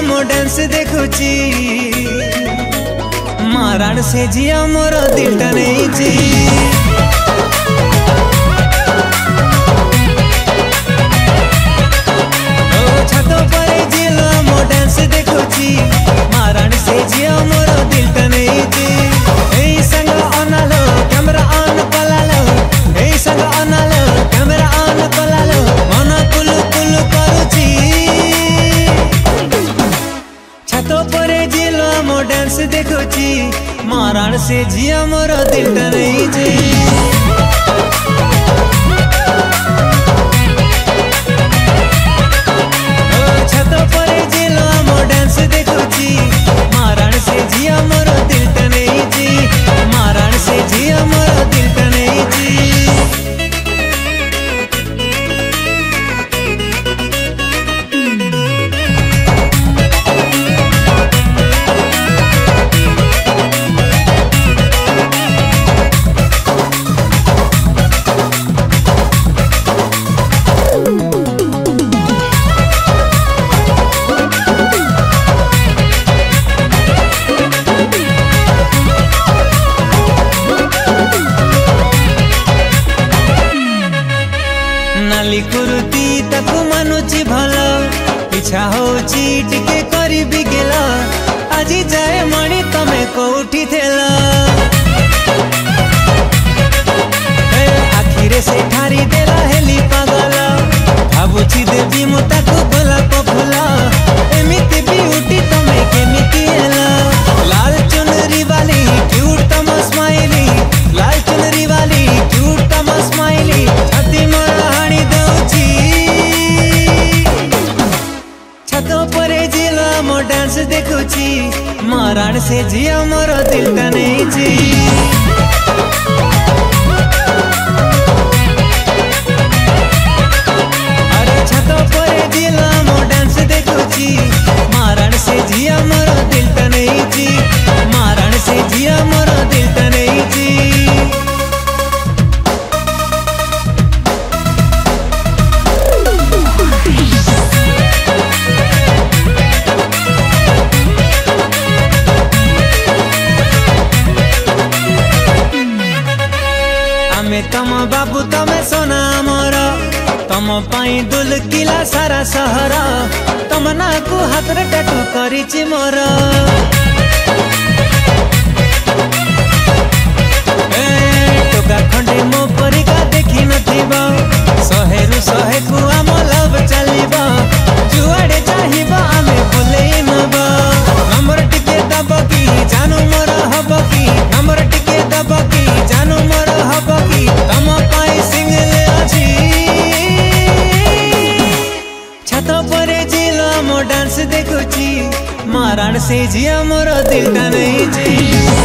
मो डांस देखुची मारण से जिया मोर दिलटा नहीं छत पर जिला मो डांस देखुची मारण से जिया मोर दिलटा नहीं संग अनालो कैमरा ऑन कलालो संग अनालो कैमरा ऑन कलालो मन कुल कुल करुची छत पर जिला मो डांस देखुची मारण से जिया मोर दिलटा नहीं छत पर जिला मो डांस देखुची मारण से जिया मोर दिलटा नहीं मारण से जिया मोर दिलटा नहीं नाली कुरुती तक मानुची भल इच्छा होची टिके करी बिगेल आज जाए मणि तमे कोठी थेला आखिरे से ठारी देला हेली पागल भाबुची देवी मु ताकू गोलाप फूल एमिति ब्यूटी तमे केमिति हेला लाल चुनरी वाली क्यूट तम स्माइली लाल चुनरी वाली क्यूट तम स्माइली छाती मोर हाणी दउची छत पर जिला मो डांस देखुची मारण से जिया मोर दिलटा नहीं छत पर जिला मो डांस देखुची मारण से जिया मोर दिलटा नहीं मारण से जिया मोर दिलटा नहीं आमे तम बाबू तमे सोना मोर तम पाई दुल किला सारा सहर तम ना को हाथ रे टाटू करिछि मोर टोका खंडे मो परिका देखि नथिबा सहेरु सहे को आम लव चलिबा जुआडे चाहिबा आमे बोलेई नबा नंबर टिके दब की जानू मोर हब की नंबर टिके दब की जानू मोर हब की तम पाई सिंगल अछि छत पर जिला मो डांस देखुची मारण से जिया मोर दिलटा नहीं